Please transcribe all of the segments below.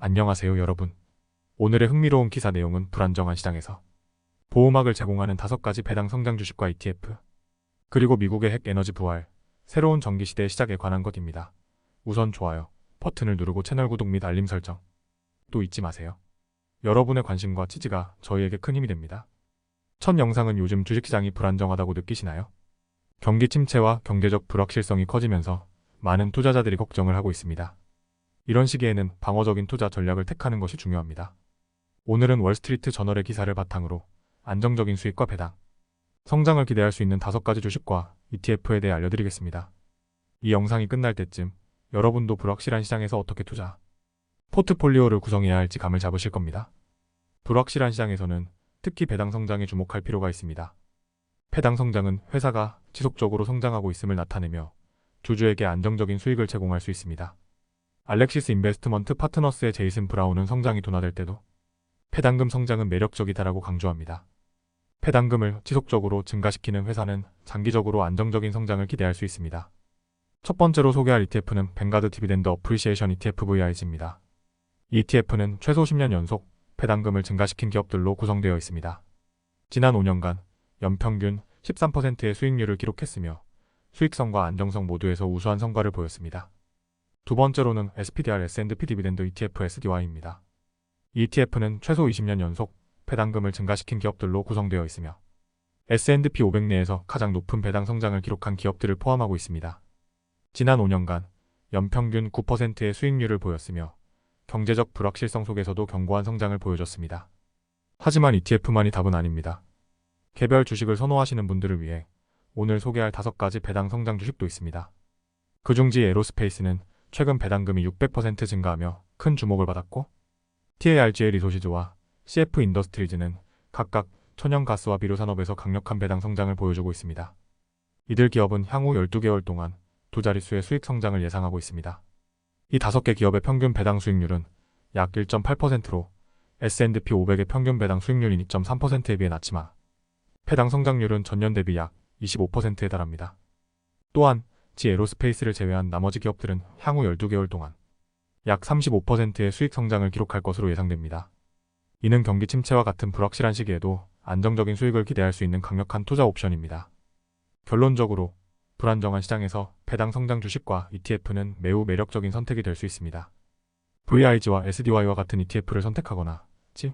안녕하세요 여러분. 오늘의 흥미로운 기사 내용은 불안정한 시장에서 보호막을 제공하는 5가지 배당 성장 주식과 ETF, 그리고 미국의 핵 에너지 부활, 새로운 전기 시대의 시작에 관한 것입니다. 우선 좋아요 버튼을 누르고 채널 구독 및 알림 설정 또 잊지 마세요. 여러분의 관심과 지지가 저희에게 큰 힘이 됩니다. 첫 영상은 요즘 주식시장이 불안정하다고 느끼시나요? 경기 침체와 경제적 불확실성이 커지면서 많은 투자자들이 걱정을 하고 있습니다. 이런 시기에는 방어적인 투자 전략을 택하는 것이 중요합니다. 오늘은 월스트리트 저널의 기사를 바탕으로 안정적인 수익과 배당, 성장을 기대할 수 있는 5가지 주식과 ETF에 대해 알려드리겠습니다. 이 영상이 끝날 때쯤 여러분도 불확실한 시장에서 어떻게 투자, 포트폴리오를 구성해야 할지 감을 잡으실 겁니다. 불확실한 시장에서는 특히 배당 성장에 주목할 필요가 있습니다. 배당 성장은 회사가 지속적으로 성장하고 있음을 나타내며 주주에게 안정적인 수익을 제공할 수 있습니다. 알렉시스 인베스트먼트 파트너스의 제이슨 브라운은 성장이 둔화될 때도 배당금 성장은 매력적이다라고 강조합니다. 배당금을 지속적으로 증가시키는 회사는 장기적으로 안정적인 성장을 기대할 수 있습니다. 첫 번째로 소개할 ETF는 뱅가드 디비덴드 어프리시에이션 ETF VIG입니다. 이 ETF는 최소 10년 연속 배당금을 증가시킨 기업들로 구성되어 있습니다. 지난 5년간 연평균 13%의 수익률을 기록했으며 수익성과 안정성 모두에서 우수한 성과를 보였습니다. 두 번째로는 SPDR S&P 디비덴드 ETF SDY입니다. 이 ETF는 최소 20년 연속 배당금을 증가시킨 기업들로 구성되어 있으며 S&P 500 내에서 가장 높은 배당 성장을 기록한 기업들을 포함하고 있습니다. 지난 5년간 연평균 9%의 수익률을 보였으며 경제적 불확실성 속에서도 견고한 성장을 보여줬습니다. 하지만 ETF만이 답은 아닙니다. 개별 주식을 선호하시는 분들을 위해 오늘 소개할 5가지 배당 성장 주식도 있습니다. 그중 지 에로스페이스는 최근 배당금이 600% 증가하며 큰 주목을 받았고, TARGA 리소시즈와 CF 인더스트리즈는 각각 천연가스와 비료산업에서 강력한 배당 성장을 보여주고 있습니다. 이들 기업은 향후 12개월 동안 두 자릿수의 수익 성장을 예상하고 있습니다. 이 5개 기업의 평균 배당 수익률은 약 1.8%로 S&P 500의 평균 배당 수익률인 2.3%에 비해 낮지만 배당 성장률은 전년 대비 약 25%에 달합니다. 또한 지 에로스페이스를 제외한 나머지 기업들은 향후 12개월 동안 약 35%의 수익 성장을 기록할 것으로 예상됩니다. 이는 경기 침체와 같은 불확실한 시기에도 안정적인 수익을 기대할 수 있는 강력한 투자 옵션입니다. 결론적으로 불안정한 시장에서 배당 성장 주식과 ETF는 매우 매력적인 선택이 될 수 있습니다. VIG와 SDY와 같은 ETF를 선택하거나 지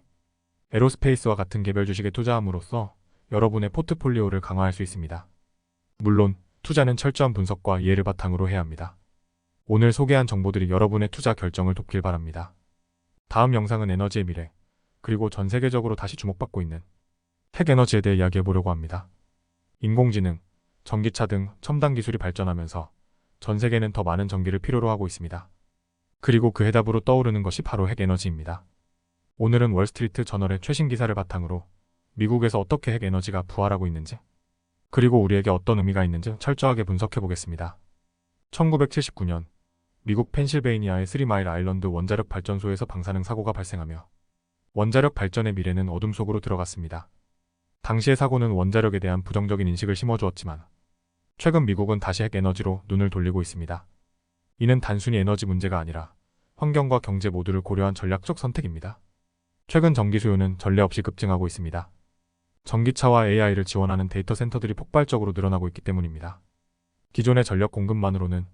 에로스페이스와 같은 개별 주식에 투자함으로써 여러분의 포트폴리오를 강화할 수 있습니다. 물론 투자는 철저한 분석과 이해를 바탕으로 해야 합니다. 오늘 소개한 정보들이 여러분의 투자 결정을 돕길 바랍니다. 다음 영상은 에너지의 미래, 그리고 전 세계적으로 다시 주목받고 있는 핵에너지에 대해 이야기해보려고 합니다. 인공지능, 전기차 등 첨단 기술이 발전하면서 전 세계는 더 많은 전기를 필요로 하고 있습니다. 그리고 그 해답으로 떠오르는 것이 바로 핵에너지입니다. 오늘은 월스트리트 저널의 최신 기사를 바탕으로 미국에서 어떻게 핵에너지가 부활하고 있는지, 그리고 우리에게 어떤 의미가 있는지 철저하게 분석해보겠습니다. 1979년 미국 펜실베이니아의 3마일 아일랜드 원자력 발전소에서 방사능 사고가 발생하며 원자력 발전의 미래는 어둠 속으로 들어갔습니다. 당시의 사고는 원자력에 대한 부정적인 인식을 심어주었지만 최근 미국은 다시 핵에너지로 눈을 돌리고 있습니다. 이는 단순히 에너지 문제가 아니라 환경과 경제 모두를 고려한 전략적 선택입니다. 최근 전기 수요는 전례 없이 급증하고 있습니다. 전기차와 AI를 지원하는 데이터 센터들이 폭발적으로 늘어나고 있기 때문입니다. 기존의 전력 공급만으로는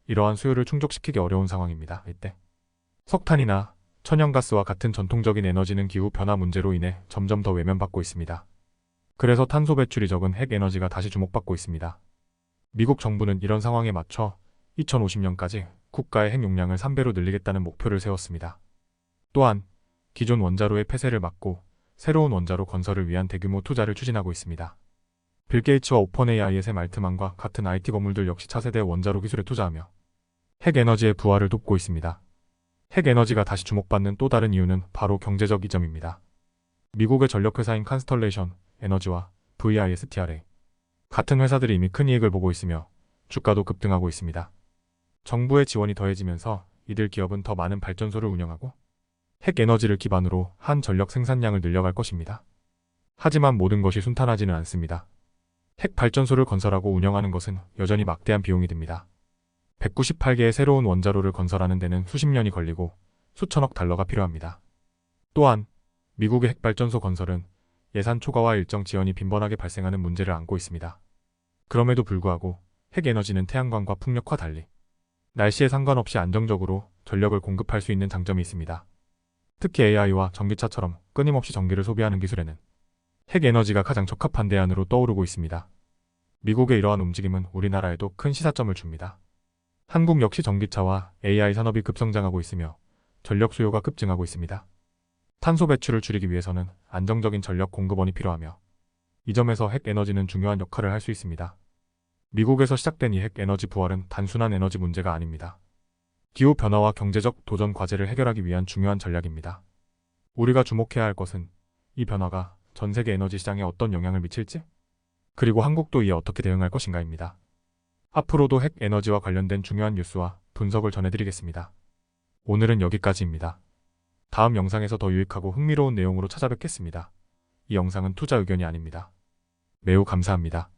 이러한 수요를 충족시키기 어려운 상황입니다. 이때 석탄이나 천연가스와 같은 전통적인 에너지는 기후 변화 문제로 인해 점점 더 외면받고 있습니다. 그래서 탄소 배출이 적은 핵에너지가 다시 주목받고 있습니다. 미국 정부는 이런 상황에 맞춰 2050년까지 국가의 핵 용량을 3배로 늘리겠다는 목표를 세웠습니다. 또한 기존 원자로의 폐쇄를 막고 새로운 원자로 건설을 위한 대규모 투자를 추진하고 있습니다. 빌 게이츠와 오펀 AI의 샘 알트만과 같은 IT 건물들 역시 차세대 원자로 기술에 투자하며 핵에너지의 부활을 돕고 있습니다. 핵에너지가 다시 주목받는 또 다른 이유는 바로 경제적 이점입니다. 미국의 전력회사인 컨스털레이션 에너지와 VISTRA 같은 회사들이 이미 큰 이익을 보고 있으며 주가도 급등하고 있습니다. 정부의 지원이 더해지면서 이들 기업은 더 많은 발전소를 운영하고 핵에너지를 기반으로 한 전력 생산량을 늘려갈 것입니다. 하지만 모든 것이 순탄하지는 않습니다. 핵 발전소를 건설하고 운영하는 것은 여전히 막대한 비용이 듭니다. 198개의 새로운 원자로를 건설하는 데는 수십 년이 걸리고 수천억 달러가 필요합니다. 또한 미국의 핵발전소 건설은 예산 초과와 일정 지연이 빈번하게 발생하는 문제를 안고 있습니다. 그럼에도 불구하고 핵에너지는 태양광과 풍력과 달리 날씨에 상관없이 안정적으로 전력을 공급할 수 있는 장점이 있습니다. 특히 AI와 전기차처럼 끊임없이 전기를 소비하는 기술에는 핵에너지가 가장 적합한 대안으로 떠오르고 있습니다. 미국의 이러한 움직임은 우리나라에도 큰 시사점을 줍니다. 한국 역시 전기차와 AI 산업이 급성장하고 있으며 전력 수요가 급증하고 있습니다. 탄소 배출을 줄이기 위해서는 안정적인 전력 공급원이 필요하며 이 점에서 핵에너지는 중요한 역할을 할 수 있습니다. 미국에서 시작된 이 핵에너지 부활은 단순한 에너지 문제가 아닙니다. 기후변화와 경제적 도전 과제를 해결하기 위한 중요한 전략입니다. 우리가 주목해야 할 것은 이 변화가 전 세계 에너지 시장에 어떤 영향을 미칠지, 그리고 한국도 이에 어떻게 대응할 것인가입니다. 앞으로도 핵에너지와 관련된 중요한 뉴스와 분석을 전해드리겠습니다. 오늘은 여기까지입니다. 다음 영상에서 더 유익하고 흥미로운 내용으로 찾아뵙겠습니다. 이 영상은 투자 의견이 아닙니다. 매우 감사합니다.